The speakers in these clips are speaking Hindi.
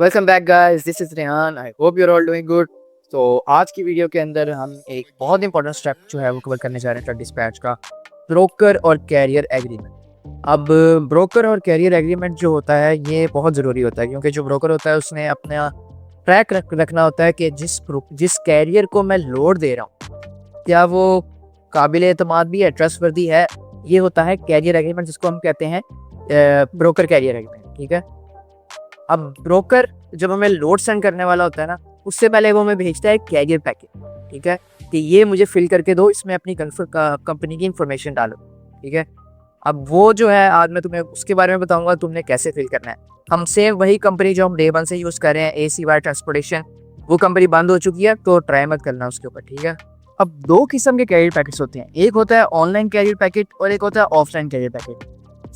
Welcome back guys, this is Rehan. I hope you are all doing good. तो आज की वीडियो के अंदर हम एक बहुत इंपॉर्टेंट स्टेप जो है वो कवर करने जा रहे हैं डिस्पैच का, ब्रोकर और कैरियर एग्रीमेंट। अब ब्रोकर और कैरियर एग्रीमेंट जो होता है ये बहुत ज़रूरी होता है, क्योंकि जो ब्रोकर होता है उसने अपना ट्रैक रखना होता है कि जिस कैरियर को मैं लोड दे रहा हूँ क्या वो काबिल एतमाद भी है, ट्रस्टवर्दी है। ये होता है कैरियर एग्रीमेंट, जिसको हम कहते हैं ब्रोकर कैरियर एग्रीमेंट। ठीक है। अब ब्रोकर जब हमें लोड सेंड करने वाला होता है ना, उससे पहले वो हमें भेजता है कैरियर पैकेज। ठीक है, कि ये मुझे फिल करके दो, इसमें अपनी कंपनी की इंफॉर्मेशन डालो। ठीक है। अब वो जो है आज मैं तुम्हें उसके बारे में बताऊंगा तुमने कैसे फिल करना है। हम सेम वही कंपनी जो हम डे 1 से यूज़ कर रहे हैं, ACY ट्रांसपोर्टेशन, वो कंपनी बंद हो चुकी है, तो ट्राई मत करना उसके ऊपर। ठीक है। अब दो किस्म के कैरियर पैकेज होते हैं, एक होता है ऑनलाइन कैरियर पैकेज और एक होता है ऑफलाइन कैरियर पैकेज।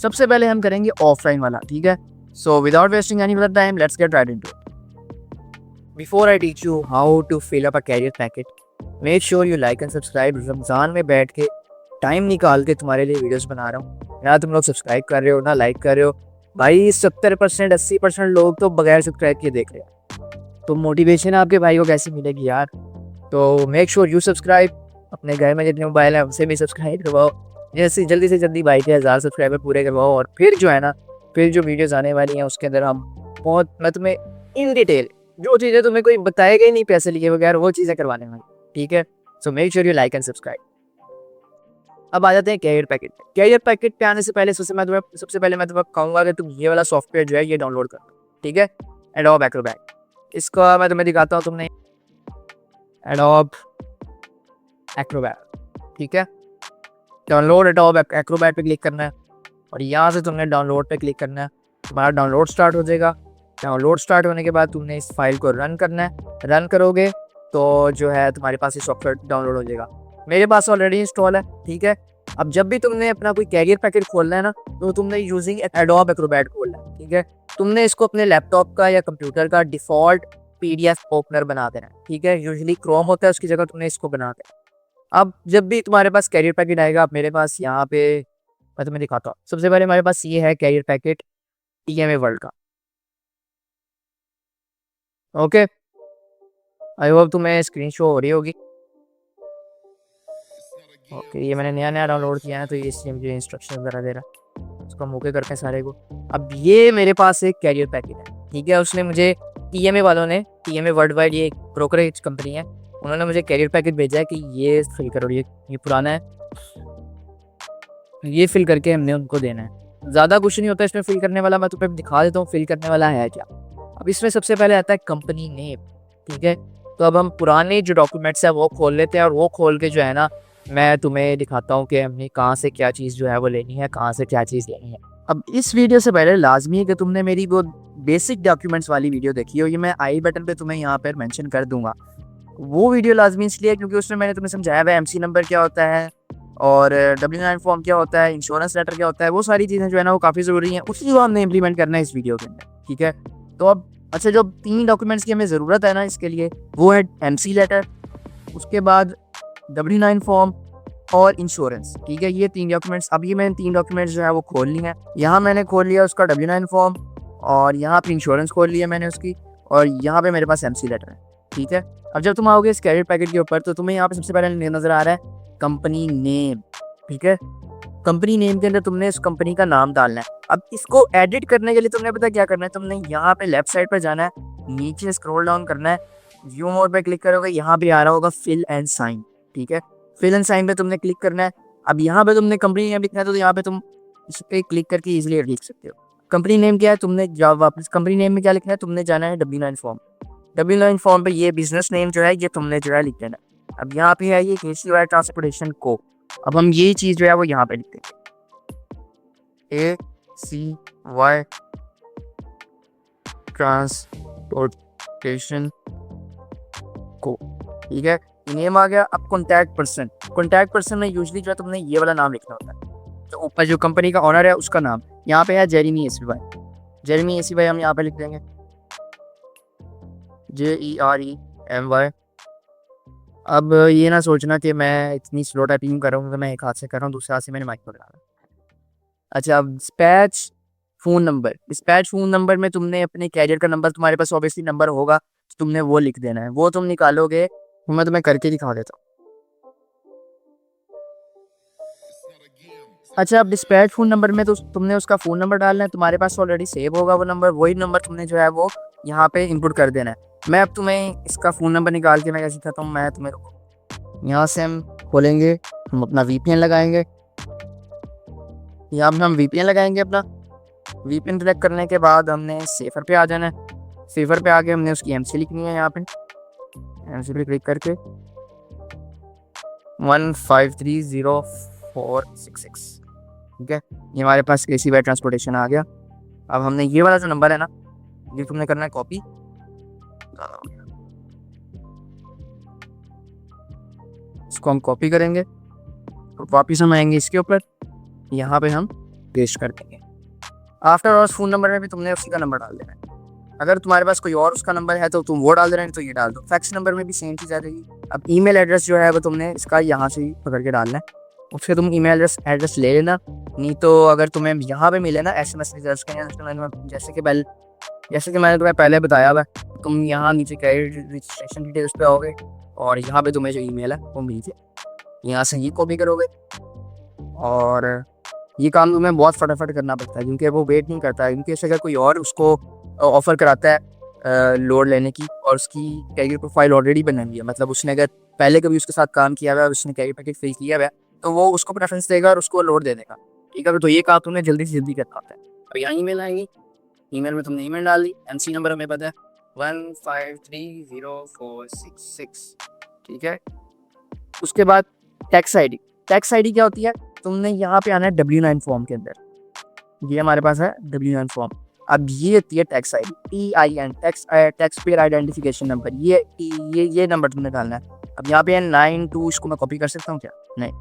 सबसे पहले हम करेंगे ऑफलाइन वाला। ठीक है। So without wasting any further time, let's get right into it. Before I teach you how to fill up a career packet, make sure you like and subscribe। Ramzan में बैठ के टाइम निकाल के तुम्हारे लिए वीडियोस बना रहा हूँ, ना तुम लोग सब्सक्राइब कर रहे हो ना लाइक कर रहे हो। भाई 70% 80% लोग तो बगैर सब्सक्राइब किए देख रहे हैं, तो मोटिवेशन आपके भाई को कैसे मिलेगी यार। तो मेक श्योर यू सब्सक्राइब, अपने घर में जितने मोबाइल हैं उनसे भी सब्सक्राइब करवाओ, जैसे जल्दी से जल्दी भाई के 1000 सब्सक्राइबर पूरे करवाओ। और फिर जो है ना, फिर जो वीडियोस आने वाली हैं उसके अंदर मैं तुम्हें इन डिटेल जो चीज़ें तुम्हें कोई बताएगा ही नहीं पैसे लिए बगैर, वो चीज़ें करवाने वाली। ठीक है। So make sure you like and subscribe. अब आ जाते हैं कैरियर पैकेट। कैरियर पैकेट पे आने से पहले सबसे पहले मैं तुम्हें कहूँगा कि तुम ये वाला सॉफ्टवेयर जो है ये डाउनलोड कर लो। ठीक है। एडोब एक्रोबैट, इसका मैं तुम्हें दिखाता हूँ। तुमने एडोब एक्रोबैट, ठीक है, डाउनलोड एडोब एक्रोबैट पे क्लिक करना है और यहाँ से तुमने डाउनलोड पे क्लिक करना है। तुम्हारा डाउनलोड स्टार्ट हो जाएगा। डाउनलोड स्टार्ट होने के बाद तुमने इस फाइल को रन करना है। रन करोगे तो जो है तुम्हारे पास ये सॉफ्टवेयर डाउनलोड हो जाएगा। मेरे पास ऑलरेडी इंस्टॉल है। ठीक है। अब जब भी तुमने अपना कोई कैरियर पैकेट खोलना है ना, तो तुमने यूजिंग एडोब एक्रोबैट खोलना है। ठीक है। तुमने इसको अपने लैपटॉप का या कंप्यूटर का डिफॉल्ट PDF ओपनर बना देना है। ठीक है। यूजली क्रोम होता है, उसकी जगह तुमने इसको बना देना है। अब जब भी तुम्हारे पास कैरियर पैकेट आएगा, अब मेरे पास यहाँ पे मैं तुम्हें दिखाता हूँ। सबसे पहले हमारे पास ये है कैरियर पैकेट TMA वर्ल्ड का। ओके, आई होप तुम्हें स्क्रीन शो हो रही होगी। ओके, ये मैंने नया नया डाउनलोड किया है तो ये इसलिए मुझे इंस्ट्रक्शन वगैरह दे रहा है। उसको हम ओके करते हैं सारे को। अब ये मेरे पास एक कैरियर पैकेट है। ठीक है। उसने मुझे TMA वालों ने, TMA वर्ल्ड वाइड ये एक ब्रोकरेज कंपनी है, उन्होंने मुझे कैरियर पैकेट भेजा है कि ये फिल करो। ये पुराना है, ये फिल करके हमने उनको देना है। ज़्यादा कुछ नहीं होता इसमें फिल करने वाला, मैं तुम्हें दिखा देता हूँ फिल करने वाला है क्या। अब इसमें सबसे पहले आता है कंपनी नेम। ठीक है। तो अब हम पुराने जो डॉक्यूमेंट्स है वो खोल लेते हैं और वो खोल के जो है ना, मैं तुम्हें दिखाता हूँ कि हमने कहाँ से क्या चीज़ जो है वो लेनी है, कहाँ से क्या चीज़ लेनी है। अब इस वीडियो से पहले लाजमी है कि तुमने मेरी वो बेसिक डॉक्यूमेंट्स वाली वीडियो देखी हो। ये मैं आई बटन पे तुम्हें यहाँ पर मेंशन कर दूंगा। वो वीडियो लाजमी इसलिए है क्योंकि उसमें मैंने तुम्हें समझाया हुआ MC नंबर क्या होता है और W9 फॉर्म क्या होता है, इंश्योरेंस लेटर क्या होता है। वो सारी चीज़ें जो है ना वो काफ़ी ज़रूरी हैं, उसी को हमने इम्प्लीमेंट करना है इस वीडियो के अंदर। ठीक है। तो अब अच्छा, जो 3 डॉक्यूमेंट्स की हमें ज़रूरत है ना इसके लिए, वो है MC लेटर, उसके बाद W9 फॉर्म और इंश्योरेंस। ठीक है। ये 3 डॉक्यूमेंट्स, अब ये मैंने 3 डॉक्यूमेंट्स जो है वो खोल लिए हैं। यहाँ मैंने खोल लिया उसका W9 फॉर्म और यहाँ पर इंश्योरेंस खोल लिया मैंने उसकी, और यहाँ पर मेरे पास MC लेटर है। ठीक है। अब जब तुम आओगे इस कैरियर पैकेट के ऊपर तो तुम्हें यहाँ पे सबसे पहले नज़र आ रहा है कंपनी नेम। ठीक है। कंपनी नेम के अंदर तुमने इस कंपनी का नाम डालना है। अब इसको एडिट करने के लिए तुमने पता क्या करना है, तुमने यहाँ पे लेफ्ट साइड पर जाना है, नीचे स्क्रॉल डाउन करना है, व्यू मोड पे क्लिक करोगे, यहाँ पे आ रहा होगा फिल एंड साइन। ठीक है। फिल एंड साइन पे तुमने क्लिक करना है। अब यहाँ पे तुमने कंपनी नेम लिखना है, तो यहाँ पे तुम इस पर क्लिक करके ईजिली लिख सकते हो। कंपनी नेम क्या है, तुमने जब वापस कंपनी नेम में क्या लिखना है, तुमने जाना है W9 फॉर्म। W9 फॉर्म पे ये बिजनेस नेम जो है ये तुमने जो है लिख देना। अब यहाँ पे है ये ACY ट्रांसपोर्टेशन को। अब हम ये चीज़ जो है वो यहाँ पे लिखते हैं, ACY ट्रांसपोर्टेशन को। ठीक है। नेम आ गया। अब कॉन्टैक्ट पर्सन में यूजली जो है तुमने ये वाला नाम लिखना होता है, तो ऊपर जो कंपनी का ऑनर है उसका नाम। यहाँ पे है जेरेमी ACY, हम यहाँ पे लिख देंगे JEREMY। अब ये ना सोचना कि मैं इतनी स्लो टाइपिंग कर रहा हूँ, मैं एक हाथ से कर रहा हूँ, दूसरे हाथ से मैंने माइक पकड़ा है। अच्छा, अब dispatch phone number, dispatch phone number में तुमने अपने कैरियर का नंबर, तुम्हारे पास ऑब्वियसली नंबर होगा, तो तुमने वो लिख देना है। वो तुम निकालोगे, मैं तुम्हें करके दिखा देता हूँ। अच्छा, अब डिस्पैच फ़ोन नंबर में तो तुमने उसका फ़ोन नंबर डालना है, तुम्हारे पास ऑलरेडी सेव होगा वो नंबर, वही नंबर तुमने जो है वो यहाँ पे इनपुट कर देना है। मैं अब तुम्हें इसका फ़ोन नंबर निकाल के मैं कैसे दिखाता हूँ, मैं तुम्हें यहाँ से हम खोलेंगे, हम अपना वीपीएन लगाएंगे। यहाँ पे हम वीपीएन लगाएंगे अपना। वीपीएन सेलेक्ट करने के बाद हमने सेफर पे आ जाना है। सेफर पे आके हमने उसकी एमसी लिखनी है। यहाँ पे एमसी पे क्लिक करके 1530466, ठीक है, ये हमारे पास केसी बाय ट्रांसपोर्टेशन आ गया। अब हमने ये वाला जो नंबर है ना, ये तुमने करना है कॉपी। इसको हम कॉपी करेंगे तो वापिस हम आएंगे इसके ऊपर, यहाँ पे हम पेस्ट कर देंगे। आफ्टर और फ़ोन नंबर में भी तुमने उसी का नंबर डाल देना है। अगर तुम्हारे पास कोई और उसका नंबर है तो तुम वो डाल देना है, तो ये डाल दो। फैक्स नंबर में भी सेम चीज़ आ जाएगी। अब ईमेल एड्रेस जो है वो तुमने इसका यहाँ से ही पकड़ के डालना है। उससे तुम ईमेल एड्रेस ले लेना, नहीं तो अगर तुम्हें यहाँ पे मिले ना SMS रिजल्ट के, जैसे कि मैंने तुम्हें पहले बताया हुआ, तुम यहाँ नीचे कैरियर रजिस्ट्रेशन डिटेल्स पे आओगे और यहाँ पे तुम्हें जो ईमेल है वो मिल जाए, यहाँ से ये कॉपी करोगे। और ये काम तुम्हें बहुत फटाफट करना पड़ता है क्योंकि वो वेट नहीं करता है। क्योंकि ऐसे अगर कोई और उसको ऑफ़र कराता है लोड लेने की और उसकी कैरियर प्रोफाइल ऑलरेडी बनी हुई है, मतलब उसने अगर पहले कभी उसके साथ काम किया हुआ है, उसने कैरियर पैकेज फिल किया हुआ है, तो वो उसको प्रेफरेंस देगा और उसको लोड दे देगा, ठीक है। तो ये काम तुम्हें जल्दी से जल्दी करना होता है। अब यहाँ ईमेल आएगी, ईमेल में तुमने ईमेल डाल दी, एमसी नंबर हमें पता है 1530466, ठीक है। उसके बाद टैक्स आईडी। टैक्स आईडी क्या होती है, तुमने यहाँ पे आना है W9 फॉर्म के अंदर। ये हमारे पास है W9 फॉर्म। अब ये होती है tax ID, TIN, tax payer identification number. ये नंबर तुमने डालना है। अब यहाँ पे है 92, इसको मैं कॉपी कर सकता हूँ क्या? नहीं,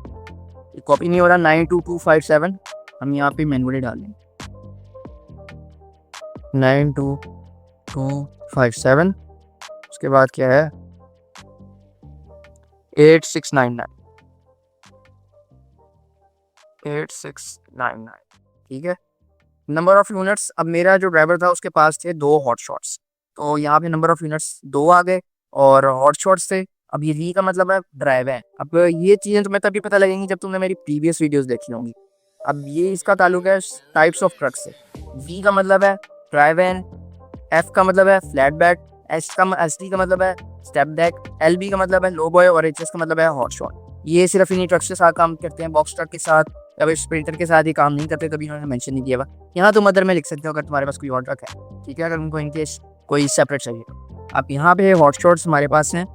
ये कॉपी नहीं हो रहा। 92257 हम यहाँ पे मैनुअली डाल देंगे, 92257। उसके बाद क्या है 8699, 8699, ठीक है। नंबर ऑफ यूनिट्स, अब मेरा जो ड्राइवर था उसके पास थे 2 हॉट शॉट्स, तो यहाँ पे नंबर ऑफ यूनिट्स 2 आ गए और हॉट शॉट्स थे। अब ये वी का मतलब है ड्राइव है। अब ये चीज़ें तुम्हें तभी पता लगेंगी जब तुमने मेरी प्रीवियस वीडियोस देखी होंगी। अब ये इसका ताल्लुक है टाइप्स ऑफ ट्रक से। वी का मतलब है ड्राइव एन, एफ का मतलब है फ्लैट बैक, एस टी का मतलब है स्टेप बैक, LB का मतलब है लो बॉय और HS का मतलब है हॉट शॉट। ये सिर्फ इन्हीं ट्रक के साथ काम करते हैं, बॉक्स ट्रक के साथ या फिर स्प्रिंटर के साथ ही काम नहीं करते, कभी इन्होंने मेंशन नहीं किया हुआ। यहाँ तुम अदर में लिख सकते हो अगर तुम्हारे पास कोई और ट्रक है, ठीक है, अगर उनको इनकेस कोई सेपरेट चाहिए। अब यहाँ पे हॉट शॉट्स हमारे पास हैं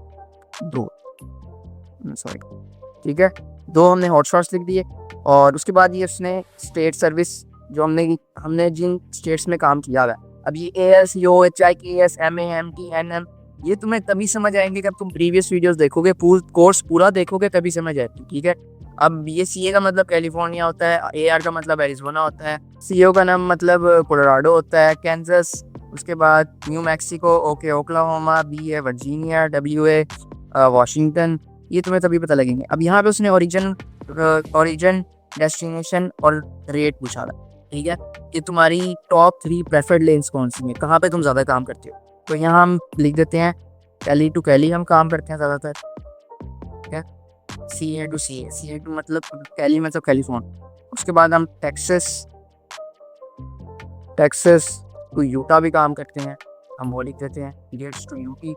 2, सॉरी, ठीक है, 2 हमने हॉट शॉट्स लिख दिए। और उसके बाद ये उसने स्टेट सर्विस जो हमने जिन स्टेट्स में काम किया हुआ है, अब ये AS, CO, HIKS, MA, MT, NM, ये तुम्हें तभी समझ आएंगे जब तुम प्रीवियस वीडियोस देखोगे, कोर्स पूरा देखोगे तभी समझ आएगी, ठीक है। अब ये CA का मतलब कैलिफोर्निया होता है, AR का मतलब एरिज़ोना होता है, CO का नाम मतलब कोलोराडो होता है, कैंसस, उसके बाद न्यू मैक्सिको, ओक्लाहोमा, B है वर्जीनिया, WA वाशिंगटन, ये तुम्हें तभी पता लगेंगे। अब यहाँ पे उसने ओरिजिन, डेस्टिनेशन और रेट पूछा था, ठीक है। ये तुम्हारी टॉप 3 प्रेफर्ड लेन्स कौन सी हैं, कहाँ पे तुम ज़्यादा काम करते हो, तो यहाँ हम लिख देते हैं कैली टू कैली हम काम करते हैं ज़्यादातर, ठीक है। CA टू मतलब कैली मतलब कैलिफोर्निया। उसके बाद हम टेक्सास टू यूटा भी काम करते हैं, हम वो लिख देते हैं डेट्स टू यूटी।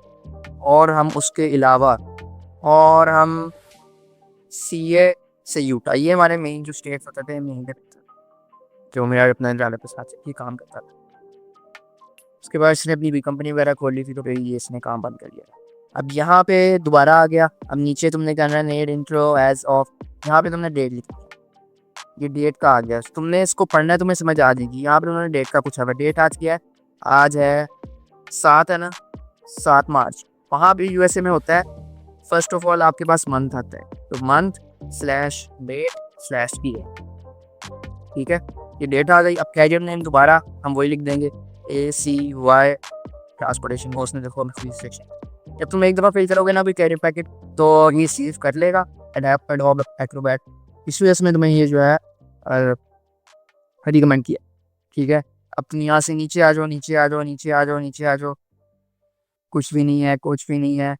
और हम उसके अलावा और हम CA से यूटा, ये हमारे मेन जो स्टेट्स होते थे मेन जो मेरा अपना ड्राइवर के साथ ये काम करता था। उसके बाद इसने अपनी भी कंपनी वगैरह खोल ली थी, तो फिर ये इसने काम बंद कर लिया। अब यहाँ पे दोबारा आ गया। अब नीचे तुमने करना है नेट इंट्रो एज ऑफ, यहाँ पे तुमने डेट लिखी, ये डेट का आ गया, तुमने इसको पढ़ना है, तुम्हें समझ आ जाएगी। यहाँ पे उन्होंने डेट का पूछा हुआ, डेट आज क्या है, आज है 7 है ना, 7 मार्च। वहाँ भी USA में होता है, फर्स्ट ऑफ ऑल आपके पास मंथ आता है, तो month/date/PA, ठीक है, ये डेट आ गई। अब कैरियर नेम दोबारा हम वही लिख देंगे ACY ट्रांसपोर्टेशन। उसने देखो हमें फ्री सेक्शन, जब तुम एक दफ़ा फिल करोगे ना कोई कैरियर पैकेट तो ये सेव कर लेगा एडैप्ट एक्रोबैट, इस वजह से मैं तुम्हें ये जो है रिकमेंड किया, ठीक है। अपनी यहाँ से नीचे आ जाओ, नीचे आ जाओ, नीचे आ जाओ, नीचे आ जाओ। कुछ भी नहीं है, कुछ भी नहीं है।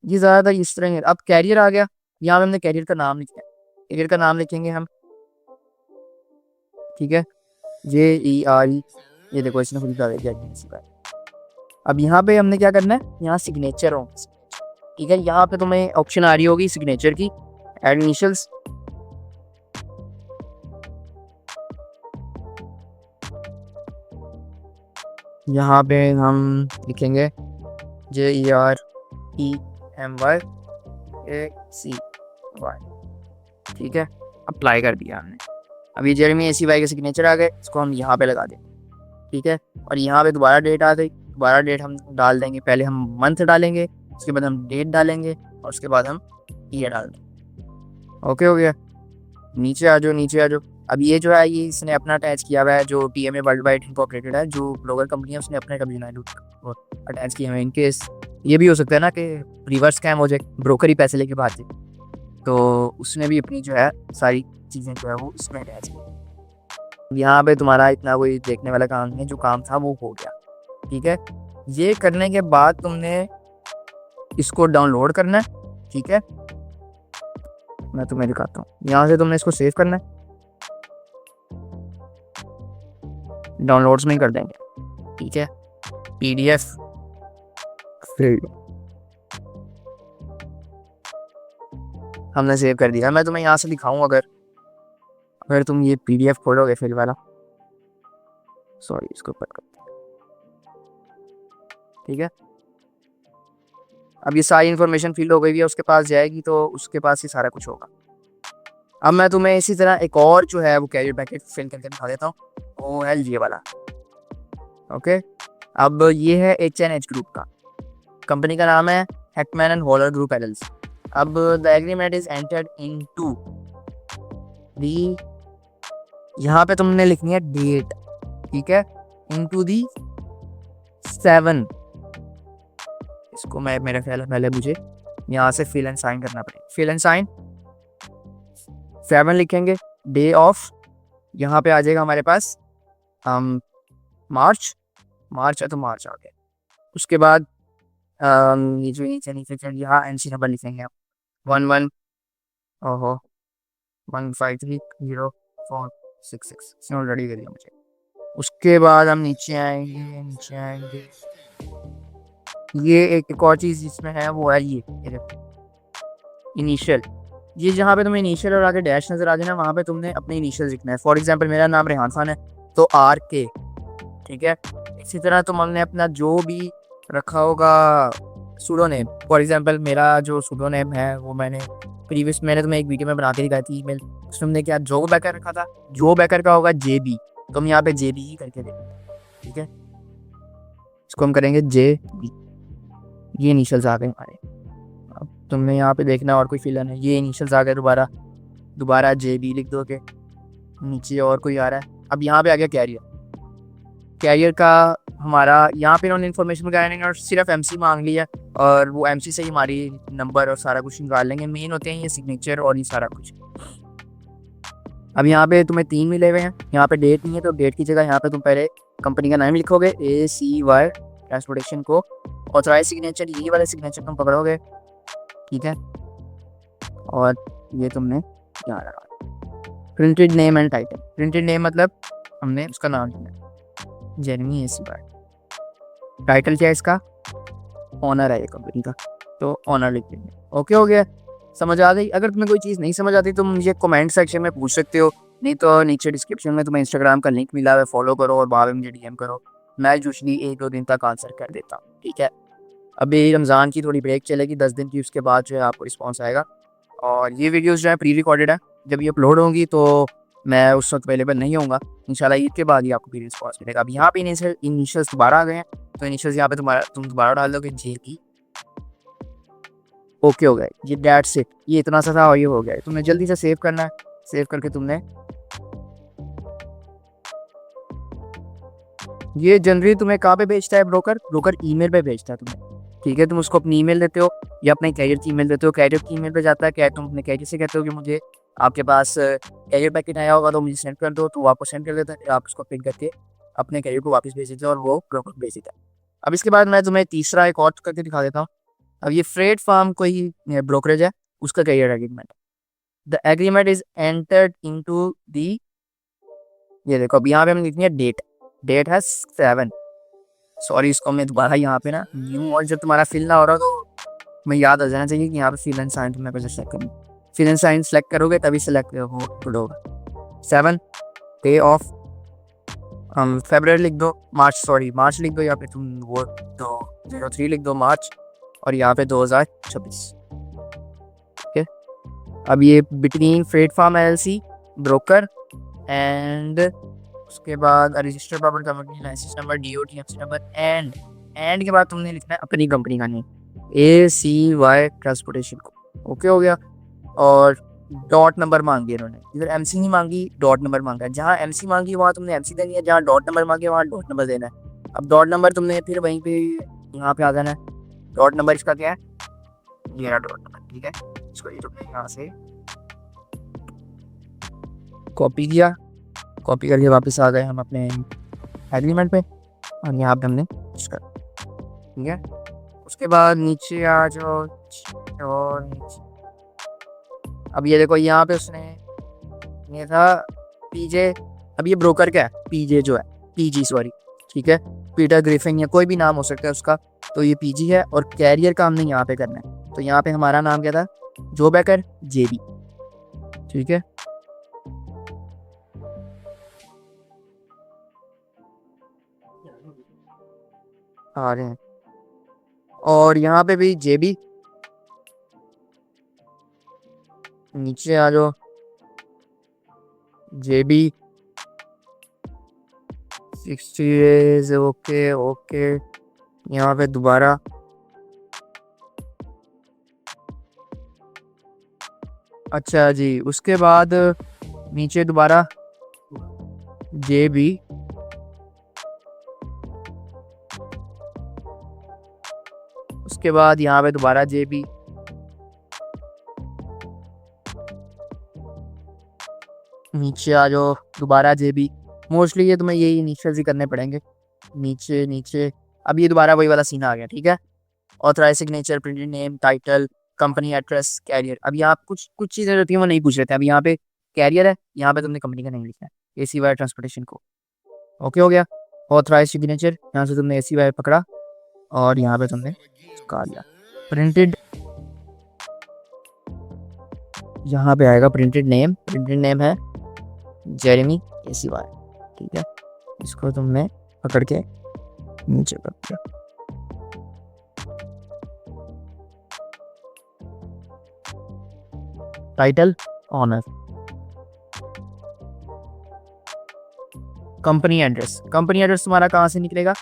ये ज़्यादातर इस तरह है। अब कैरियर आ गया, यहाँ पे हमने कैरियर का नाम लिखा है। कैरियर का नाम लिखेंगे हम, ठीक है, JERE। ये देखो इसने खुद बता दिया। अब यहाँ पे हमने क्या करना है, यहाँ सिग्नेचर हो, ठीक है। यहाँ पे तुम्हें ऑप्शन आ रही होगी सिग्नेचर की, एड इनिशियल्स। यहाँ पे हम लिखेंगे JEREMYACY, ठीक है। अप्लाई कर दिया हमने। अभी जेरेमी ACY के सिग्नेचर आ गए, इसको हम यहाँ पे लगा दें, ठीक है। और यहाँ पे दोबारा डेट आ गई, दोबारा डेट हम डाल देंगे। पहले हम मंथ डालेंगे, उसके बाद हम डेट डालेंगे, और उसके बाद हम ईयर डाल देंगे। ओके हो गया। नीचे आ जाओ, नीचे आ जाओ। अब ये जो है, ये इसने अपना अटैच किया हुआ है, जो TMA वर्ल्ड वाइड इनकॉर्पोरेटेड है, जो ब्लॉगर कंपनी है, उसने अपने कभी अटैच किया है। इनकेस ये भी हो सकता है ना कि रिवर्स स्कैम हो जाए, ब्रोकर ही पैसे लेके भाग जाए, तो उसने भी अपनी जो है सारी चीज़ें जो है वो इसमें अटैच की। यहाँ पे तुम्हारा इतना कोई देखने वाला काम नहीं है, जो काम था वो हो गया, ठीक है। ये करने के बाद तुमने इसको डाउनलोड करना है, ठीक है। मैं तुम्हें दिखाता हूँ, यहाँ से तुमने इसको सेव करना है, डाउनलोड्स में ही कर देंगे, ठीक है। PDF हमने सेव कर दिया। मैं तुम्हें यहाँ से दिखाऊं, अगर तुम ये PDF खोलोगे फिर वाला, सॉरी इसको ऊपर कर, ठीक है। अब ये सारी इन्फॉर्मेशन फिल हो गई है, उसके पास जाएगी तो उसके पास ही सारा कुछ होगा। अब मैं तुम्हें इसी तरह एक और जो है वो कैरियर पैकेज फिल करके दिखा देता हूँ, वो है ये वाला, ओके। अब ये है HNH ग्रुप का, कंपनी का नाम है Hackman and Haller group LLC। अब the agreement is entered into the, यहाँ पे तुमने लिखनी है डेट, ठीक है, इनटू दी 7। इसको मैं मेरा ख्याल है पहले मुझे यहाँ से फिल एंड साइन करना पड़ेगा। फिल एंड साइन 7 लिखेंगे, डे ऑफ यहाँ पे आ जाएगा हमारे पास मार्च है तो मार्च आ गया। उसके बाद ये जो नीचे यहाँ NC नंबर लिखेंगे आप 115304666 इसने ऑलरेडी कर दिया मुझे। उसके बाद हम नीचे आएंगे, ये एक और चीज़ इसमें है वो है ये इनिशियल। ये जहाँ पे तुम्हें इनिशियल और आगे डैश नज़र आ जाए ना, वहाँ पे तुमने अपने इनिशियल लिखना है। फॉर एग्जांपल मेरा नाम रेहान खान है तो RK, ठीक है। इसी तरह तुम हमने अपना जो भी रखा होगा सूडो नेम, फॉर एग्जांपल मेरा जो सूडो नेम है वो मैंने तुम्हें एक वीडियो में बना के दिखाई थी ईमेल, उसमें हमने क्या जो बैकर रखा था, जो बैकर का होगा JB, तो हम यहाँ पे JB ही करके देंगे, ठीक है। इसको हम करेंगे JB, ये इनिशियल्स आ गए हमारे। अब तुमने यहाँ पे देखना और कोई फिलर है, ये इनिशियल्स आ गए, दोबारा JB लिख दोगे। नीचे और कोई आ रहा है। अब यहाँ पे आ गया कैरियर का हमारा, यहाँ पे इन्होंने इन्फॉर्मेशन वगैरह नहीं और सिर्फ MC मांग लिया, और वो MC से ही हमारी नंबर और सारा कुछ निकाल लेंगे। मेन होते हैं ये सिग्नेचर और ये सारा कुछ। अब यहाँ पे तुम्हें 3 मिले हुए हैं, यहाँ पे डेट नहीं है तो डेट की जगह यहाँ पे तुम पहले कंपनी का नाम लिखोगे ACY ट्रांसपोर्टेशन को, ऑथराइज सिग्नेचर ये वाले सिग्नेचर तुम पकड़ोगे, ठीक है। और ये तुमने यहाँ लगा printed name and title. Printed name मतलब हमने उसका नाम लिखना, जेरेमी ACY। टाइटल क्या है इसका, ऑनर है ये कंपनी का, तो ऑनर लिख देंगे। ओके हो गया, समझ आ गई। अगर तुम्हें कोई चीज़ नहीं समझ आती तो मुझे कमेंट सेक्शन में पूछ सकते हो, नहीं तो नीचे डिस्क्रिप्शन में तुम्हें इंस्टाग्राम का लिंक मिला है, फॉलो करो और वहाँ पे मुझे DM करो। मैं यूजली 1-2 दिन तक आंसर कर देता हूँ, ठीक है। अभी रमज़ान की थोड़ी ब्रेक चलेगी 10 दिन की, उसके बाद जो है आपको रिस्पॉन्स आएगा। और ये वीडियोज़ जो है प्री रिकॉर्डेड है, जब ये अपलोड होंगी तो मैं उस वक्त अवेलेबल नहीं होऊंगा, इंशाल्लाह ईद के बाद ही आपको भी रिस्पॉन्स मिलेगा। अब यहाँ पे इनिशियल्स दोबारा आ गए हैं, तो इनिशियल्स यहाँ पे तुम दोबारा डाल दोगे JB। ओके हो गए, ये डेट्स इट, ये इतना सा था और ये हो गया। तुम्हें जल्दी से सेव करना है, सेव करके तुमने ये जनरली तुम्हें कहाँ पे भेजता है ब्रोकर ईमेल पे भेजता है तुम्हें, ठीक है। तुम उसको अपनी ईमेल देते हो या अपने कैरियर की ईमेल देते हो, कैरियर की ईमेल पे जाता है। क्या तुम अपने कैरियर से कहते हो कि मुझे आपके पास कैरियर पैकेट आया होगा तो मुझे सेंड कर दो, तो वो आपको सेंड कर देता है, आप उसको पिक करके अपने कैरियर को वापस भेज देते हैं और वो ब्रोकर भेज देता है। अब इसके बाद मैं तुम्हें तीसरा एक और करके दिखा देता हूँ। अब ये फ्रेट फार्म कोई ब्रोकरेज है, उसका carrier agreement. The agreement is entered into the, ये देखो अब यहाँ पे हम लिखनी है डेट, डेट है 7। सॉरी, इसको मैं दोबारा यहाँ पे ना न्यू, और जब तुम्हारा फिल ना हो रहा तो मैं याद आ जाना चाहिए कि यहाँ पे फिल एंड साइन तुम्हें कुछ सेलेक्ट करनी, फिल एंड साइन सेलेक्ट करोगे तभी सेलेक्ट होगा। 7 डे ऑफ फेब्रुअरी लिख दो, मार्च लिख दो, या फिर तुम वो 03 लिख दो मार्च, और यहाँ पे 2026। ठीक है। अब ये between freight farm LLC broker and उसके बाद registered public company, licence number, DOT, MC number, and के बाद तुमने लिखना है अपनी कंपनी का नेम, ACY ट्रांसपोर्टेशन को। ओके हो गया। और डॉट नंबर मांगी है इन्होंने, इधर एमसी नहीं मांगी, डॉट नंबर मांगा है। जहाँ एमसी मांगी वहाँ तुमने एमसी देनी है, जहाँ डॉट नंबर मांगे वहाँ डॉट नंबर देना है। अब डॉट नंबर तुमने फिर वहीं पे यहाँ पे आ जाना है। डॉट नंबर इसका क्या है, ये रहा डॉट नंबर। ठीक है, इसको ये तुमने यहाँ से कॉपी किया, कॉपी करके वापस आ गए हम अपने एग्रीमेंट पे, और यहाँ पे हमने ठीक है। उसके बाद नीचे आ जाओ, और नीचे अब ये देखो यहाँ पे उसने ये था पीजे। अब ये ब्रोकर क्या है, पीजे जो है, पीजी सॉरी, ठीक है, पीटर ग्रिफिन या कोई भी नाम हो सकता है उसका, तो ये पीजी है। और कैरियर का हमने यहाँ पे करना है, तो यहाँ पे हमारा नाम क्या था, जो बेकर जेबी। ठीक है, आ रहे हैं, और यहाँ पे भी जेबी। नीचे आ जाओ, जेबी 60 डेज। ओके ओके, यहाँ पे दोबारा अच्छा जी। उसके बाद नीचे दोबारा जेबी, उसके बाद यहाँ पे दोबारा जेबी, नीचे आ जाओ दोबारा जेबी। मोस्टली ये तुम्हें यही इनिशियल्स ही करने पड़ेंगे, नीचे नीचे। अब ये दोबारा वही वाला सीन आ गया। ठीक है, authorise signature, printed name, title, company address, carrier. अब यहाँ कुछ कुछ चीज़ें रहती हैं वो नहीं पूछ रहे थे। अब यहाँ पे कैरियर है, यहाँ पे तुमने कंपनी का नेम लिखना है, ACY ट्रांसपोर्टेशन को। ओके हो गया। ऑथराइज सिग्नेचर, यहाँ से तुमने ACY पकड़ा और यहाँ पे तुमने चुका दिया। प्रिंटेड, यहाँ पे आएगा प्रिंटेड नेम है जेरेमी ACY। ठीक है, इसको तुमने पकड़ के नीचे कर दिया। टाइटल ऑनर, कंपनी एड्रेस तुम्हारा कहाँ से निकलेगा,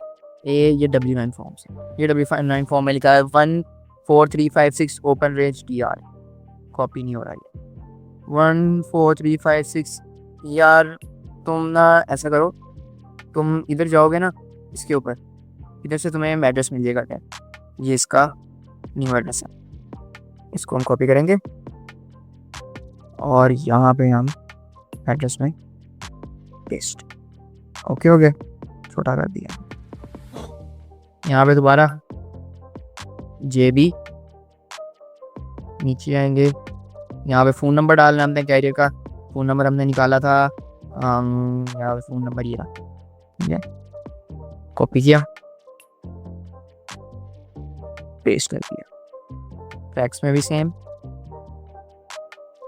ये W9 फॉर्म से। ये W9 फॉर्म में लिखा है 14356 ओपन रेंज DR, कॉपी नहीं हो रहा है 14356। यार तुम ना ऐसा करो, तुम इधर जाओगे ना, इसके ऊपर इधर से तुम्हें एड्रेस मिल जाएगा। क्या ये इसका न्यू एड्रेस है, इसको हम कॉपी करेंगे और यहाँ पे हम एड्रेस में पेस्ट। ओके हो गया, छोटा कर दिया। यहाँ पे दोबारा JB, नीचे आएंगे, यहाँ पे फ़ोन नंबर डालना हमने, कैरियर का फ़ोन नंबर हमने निकाला था, यहाँ पे फ़ोन नंबर ये रहा। ठीक है, कॉपी किया, पेस्ट कर दिया। फैक्स में भी सेम,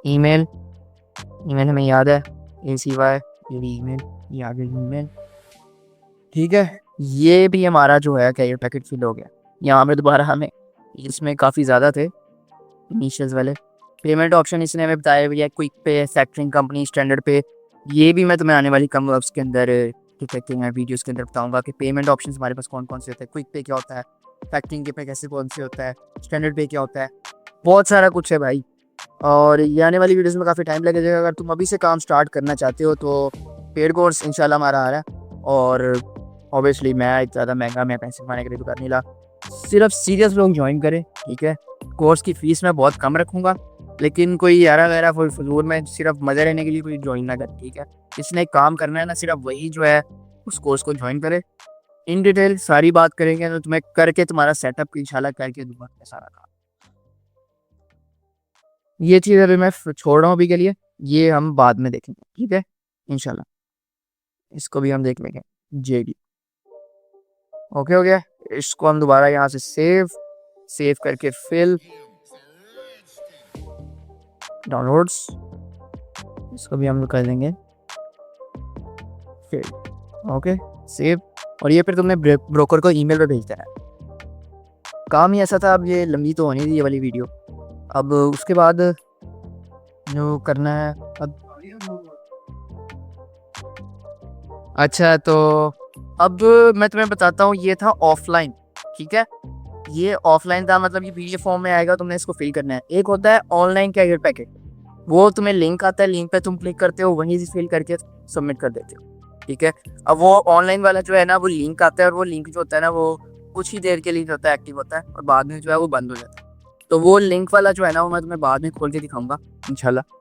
ईमेल हमें याद है ACY, ये भी ईमेल, ये आगे ईमेल। ठीक है, ये भी हमारा जो है कैरियर पैकेट फिल हो गया। यहाँ पे दोबारा हमें, इसमें काफ़ी ज़्यादा थे इनिशियल्स वाले। पेमेंट ऑप्शन इसने हमें बताया भैया, क्विक पे, फैक्टरिंग कंपनी, स्टैंडर्ड पे। ये भी मैं तुम्हें आने वाली कम वर्क्स के अंदर वीडियोस के अंदर बताऊंगा कि पेमेंट ऑप्शन हमारे पास कौन कौन से होते हैं, क्विक पे क्या होता है, फैक्टरिंग के पे कैसे कौन से होता है, स्टैंडर्ड पे क्या होता है, बहुत सारा कुछ है भाई। और ये आने वाली वीडियोस में काफ़ी टाइम लगेगा। अगर तुम अभी से काम स्टार्ट करना चाहते हो तो पेड कोर्स इंशाल्लाह हमारा आ रहा है। और ऑब्वियसली मैं ज़्यादा महंगा मैं पैसे कमाने के लिए तो कर नहीं ला, सिर्फ सीरियस लोग ज्वाइन करें। ठीक है, कोर्स की फ़ीस मैं बहुत कम रखूँगा, लेकिन कोई यारा गैरा फजूल में सिर्फ मज़े रहने के लिए कोई ज्वाइन ना करे। ठीक है, इसने काम करना है ना, सिर्फ वही जो है उस कोर्स को ज्वाइन करें। इन डिटेल सारी बात करेंगे, तो तुम्हें करके तुम्हारा सेटअप इंशाल्लाह करके दूंगा सारा काम। ये चीज़ अभी मैं छोड़ रहा हूँ अभी के लिए, ये हम बाद में देखेंगे, ठीक है इंशाल्लाह। इसको भी हम देख लेंगे जेडी। ओके हो गया, इसको हम दोबारा यहाँ से सेव करके फिल डाउनलोड्स, इसको भी हम कर देंगे फिल। ओके सेव, और ये फिर तुमने ब्रोकर को ईमेल पे भेज देना है। काम ही ऐसा था। अब ये लंबी तो होनी थी ये वाली वीडियो। अब उसके बाद जो करना है अब, अच्छा तो अब मैं तुम्हें बताता हूँ, ये था ऑफलाइन, ठीक है, ये ऑफलाइन था, मतलब ये पीडीएफ फॉर्म में आएगा, तुमने इसको फिल करना है। एक होता है ऑनलाइन कैरियर पैकेट, वो तुम्हें लिंक आता है, लिंक पे तुम क्लिक करते हो, वहीं से फिल करके सबमिट कर देते हो, ठीक है। अब वो ऑनलाइन वाला जो है ना, वो लिंक आता है, और वो लिंक जो होता है ना, वो कुछ ही देर के लिए होता है, एक्टिव होता है, और बाद में जो है वो बंद हो जाता है। तो वो लिंक वाला जो है ना, वो मैं तुम्हें बाद में खोल के दिखाऊंगा इंशाल्लाह।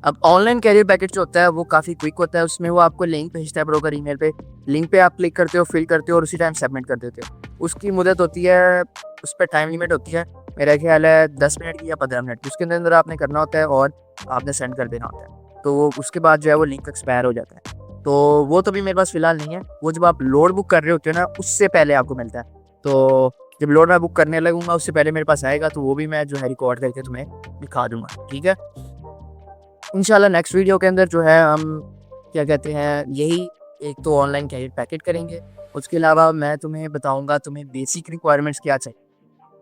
अब ऑनलाइन कैरियर पैकेज जो होता है वो काफ़ी क्विक होता है। उसमें वो आपको लिंक भेजता है ब्रोकर ईमेल पे, लिंक पे आप क्लिक करते हो, फिल करते हो, और उसी टाइम सबमिट कर देते हो। उसकी मुद्दत होती है, उस पर टाइम लिमिट होती है, मेरा ख्याल है 10 मिनट की या 15 मिनट की। उसके अंदर आपने करना होता है और आपने सेंड कर देना होता है। तो उसके बाद जो है वो लिंक एक्सपायर हो जाता है। तो वो तो भी मेरे पास फिलहाल नहीं है, वो जब आप लोड बुक कर रहे होते हो ना, उससे पहले आपको मिलता है। तो जब लोड मैं बुक करने लगूंगा उससे पहले मेरे पास आएगा, तो वो भी मैं जो है रिकॉर्ड करके तुम्हें दिखा दूंगा, ठीक है इंशाल्लाह। नेक्स्ट वीडियो के अंदर जो है हम क्या कहते हैं, यही एक तो ऑनलाइन कैरियर पैकेट करेंगे। उसके अलावा मैं तुम्हें बताऊंगा तुम्हें बेसिक रिक्वायरमेंट्स क्या चाहिए,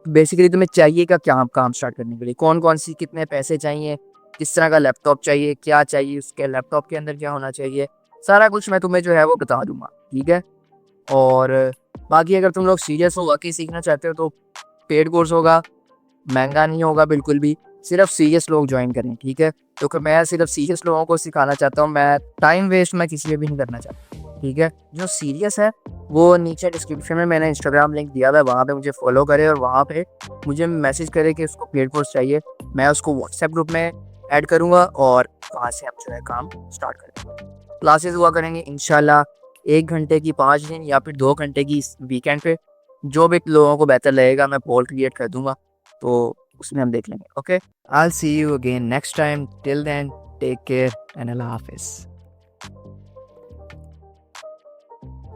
बेसिकली तुम्हें चाहिए क्या काम स्टार्ट करने के लिए, कौन कौन सी कितने पैसे चाहिए, किस तरह का लैपटॉप चाहिए, क्या चाहिए, उसके लैपटॉप के अंदर क्या होना चाहिए, सारा कुछ मैं तुम्हें जो है वो बता दूंगा, ठीक है। और बाकी अगर तुम लोग सीरियस हो वाकई सीखना चाहते हो तो पेड कोर्स होगा, महंगा नहीं होगा बिल्कुल भी, सिर्फ सीरियस लोग ज्वाइन करें, ठीक है। क्योंकि मैं सिर्फ सीरियस लोगों को सिखाना चाहता हूँ, मैं टाइम वेस्ट मैं किसी पे भी नहीं करना चाहता, ठीक है। जो सीरियस है वो नीचे डिस्क्रिप्शन में मैंने इंस्टाग्राम लिंक दिया हुआ है, वहाँ पे मुझे फॉलो करे और वहाँ पे मुझे मैसेज करे कि उसको पेड कोर्स चाहिए। मैं उसको व्हाट्सएप ग्रुप में ऐड करूँगा और वहाँ से हम जो है काम स्टार्ट करेंगे। क्लासेस हुआ करेंगे इंशाल्लाह 1 घंटे की 5 दिन या फिर 2 घंटे की वीकेंड पे, जो भी लोगों को बेहतर लगेगा मैं पोल क्रिएट कर दूंगा, तो उसमें हम देख लेंगे। Okay, I will see you again next time, till then take care and अल्लाह हाफिज़।